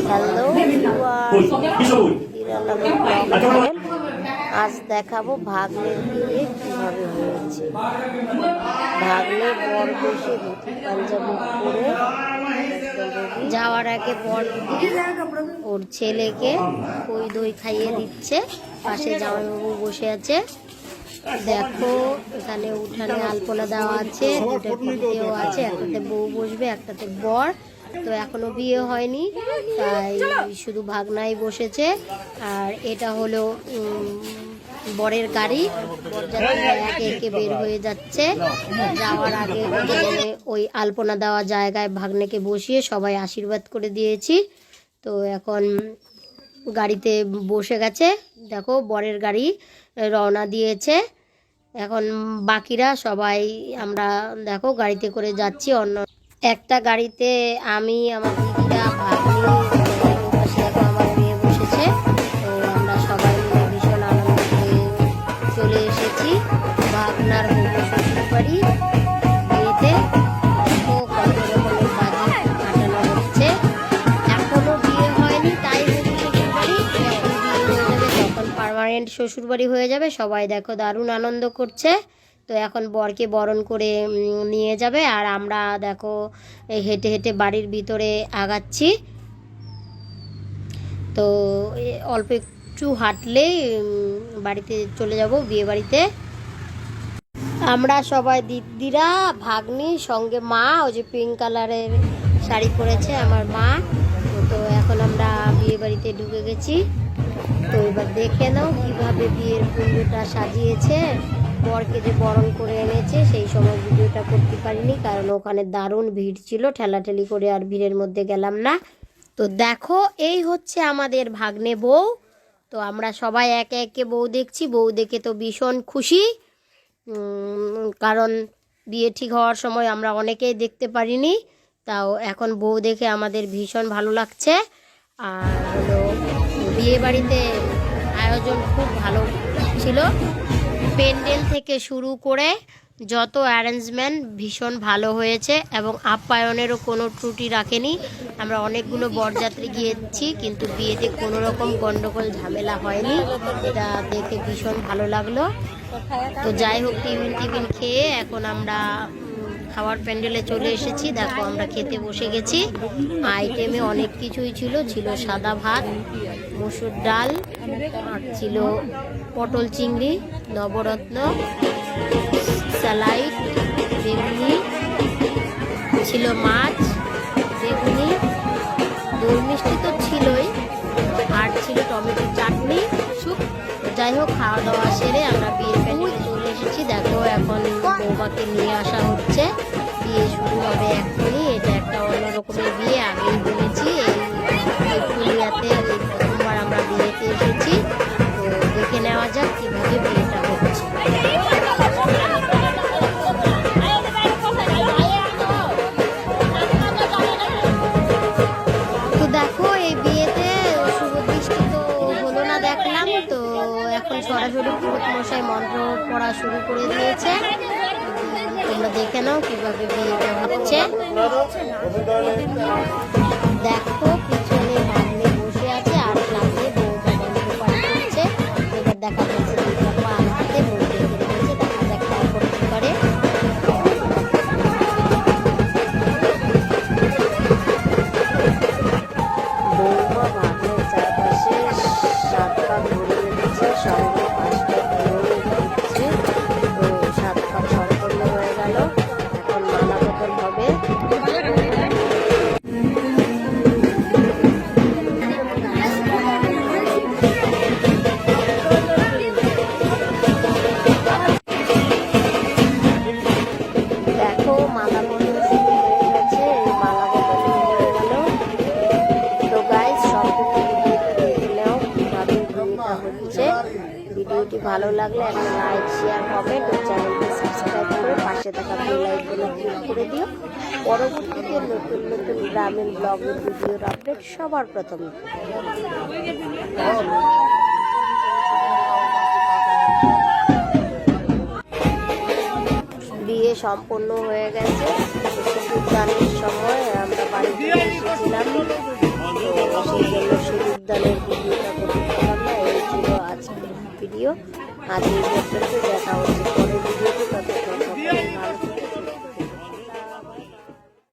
Hello আজ দেখাবো ভাগ্নের বিয়ে কিভাবে হয়েছে। ভাগ্নে বর বসে ধুতি পাঞ্জাবি পরে যাওয়ার আগে বর ওর ছেলেকে খই দই খাইয়ে দিচ্ছে। পাশে জামাইবাবু বসে আছে। দেখো এখানে উঠানে আলপনা দেওয়া আছে, দুটো ফিতেও আছে, একটাতে বউ বসবে একটাতে বর। তো এখনো বিয়ে হয়নি, তাই শুধু ভাগনাই বসেছে। আর এটা হলো বরের গাড়ি। বরযাত্রীরা একে একে বের হয়ে যাচ্ছে। যাওয়ার আগে ওই আলপনা দেওয়া জায়গায় ভাগ্নেকে বসিয়ে সবাই আশীর্বাদ করে দিয়েছি। তো এখন গাড়িতে বসে গেছে। দেখো বরের গাড়ি রওনা দিয়েছে। এখন বাকিরা সবাই আমরা দেখো গাড়িতে করে যাচ্ছি। অন্য একটা গাড়িতে আমি, আমার দিদিরা, ভাগ্নি, পাশে দেখো আমার মেয়ে বসেছে। তো আমরা সবাই মিলে ভীষণ আনন্দ করে চলে এসেছি ভাগনার শ্বশুর বাড়ি বিয়েতে। দেখো কত রকমের বাজি ফাটানো হচ্ছে। এখনো বিয়ে হয়নি, তাই শ্বশুর বাড়ি বিয়ে হয়ে যাবে, তখন পার্মানেন্ট শ্বশুর বাড়ি হয়ে যাবে। সবাই দেখো দারুণ আনন্দ করছে। তো এখন বরকে বরণ করে নিয়ে যাবে, আর আমরা দেখো হেঁটে হেঁটে বাড়ির ভিতরে আগাচ্ছি। তো অল্প একটু হাঁটলেই বাড়িতে চলে যাব, বিয়ে বাড়িতে। আমরা সবাই দিদিরা, ভাগ্নি, সঙ্গে মা, ওই যে পিঙ্ক কালারের শাড়ি পরেছে আমার মা। তো এখন আমরা বিয়ে বাড়িতে ঢুকে গেছি। তো এবার দেখে নাও কীভাবে বিয়ের কুঞ্জটা সাজিয়েছে। বরকে যে বরণ করে এনেছে সেই সময় ভিডিওটা করতে পারিনি, কারণ ওখানে দারুণ ভিড় ছিল, ঠেলাঠেলি করে আর ভিড়ের মধ্যে গেলাম না। তো দেখো এই হচ্ছে আমাদের ভাগ্নে বউ। তো আমরা সবাই একে একে বউ দেখছি। বউ দেখে তো ভীষণ খুশি, কারণ বিয়ে ঠিক হওয়ার সময় আমরা অনেকেই দেখতে পারিনি। তাও এখন বউ দেখে আমাদের ভীষণ ভালো লাগছে। আর হলো বিয়ে বাড়িতে আয়োজন খুব ভালো ছিল। প্যান্ডেল থেকে শুরু করে যত অ্যারেঞ্জমেন্ট ভীষণ ভালো হয়েছে, এবং আপ্যায়নেরও কোনো ত্রুটি রাখেনি। আমরা অনেকগুলো বরযাত্রী গিয়েছি, কিন্তু বিয়েতে কোনো রকম গণ্ডগোল ঝামেলা হয়নি। এটা দেখে ভীষণ ভালো লাগলো। তো যাই হোক, টিফিন খেয়ে এখন আমরা খাওয়ার প্যান্ডেলে চলে এসেছি। দেখো আমরা খেতে বসে গেছি। আইটেমে অনেক কিছুই ছিল। সাদা ভাত, মসুর ডাল, আর ছিল পটল চিংড়ি, নবরত্ন, স্যালাইড, বেগুনি, ছিল মাছ, বেগুনি, দই মিষ্টি তো ছিলই, আর ছিল টমেটো চাটনি, স্যুপ। যাই হোক, খাওয়া দাওয়া সেরে আমরা বিয়ের প্যান্ডেলে চলে এসেছি। দেখো এখন বৌমাকে নিয়ে আসা হচ্ছে। বিয়ে শুরু হবে এখনই। এটা একটা অন্য রকমের বিয়ে, আগেই বলেছি। এই ফুলিয়াতে প্রথমবার আমরা বিয়েতে এসেছি। তো দেখে নেওয়া যাক কীভাবে বিয়েটা হচ্ছে। তো দেখো এই বিয়েতে শুভ দৃষ্টি তো হলো না দেখলাম। তো এখন সরাসরি পুরোহিত মশাই মন্ত্র পড়া শুরু করে দিয়েছে। তোমরা দেখে নাও কিভাবে বিয়েটা হচ্ছে। দেখো পিছনে ভাগ্নে বসে আছে, আর সামনে বউটা মন্ত্র পাঠ করছে। এবার দেখা যাচ্ছে দুইটা পা হাতে বউকে ধরে দিয়েছে। দেখা যাক তারপর কি করে। বৌমা ভাগ্নের চারপাশে 7 পা ঘুরে রেখেছে, সঙ্গে 5টা ঘুরে দিচ্ছে। তো 7 পা সম্পন্ন হয়ে গেল। এখন মালা বদল হবে। দেখো মালা বদল শুরু হয়ে গেছে। এই মালা বদল হয়ে গেল। তো গাইস, সম্পূর্ণ ভিডিওটা দেখে নাও কীভাবে বিয়েটা হচ্ছে। ভিডিওটি ভালো লাগলে একটা লাইক, শেয়ার, কমেন্ট ও চ্যানেলটি সাবস্ক্রাইব করে পাশে থাকা বেল আইকনে ক্লিক করে দিও। পরবর্তীতে নতুন নতুন গ্রামীণ ব্লগের ভিডিওর আপডেট সবার প্রথমে। বিয়ে সম্পন্ন হয়ে গেছে। দানের সময় আমরা বাড়িতে এসেছিলাম। দিও। আজ এই পর্যন্ত, দেখা হচ্ছে পরের ভিডিওতে, ততক্ষণ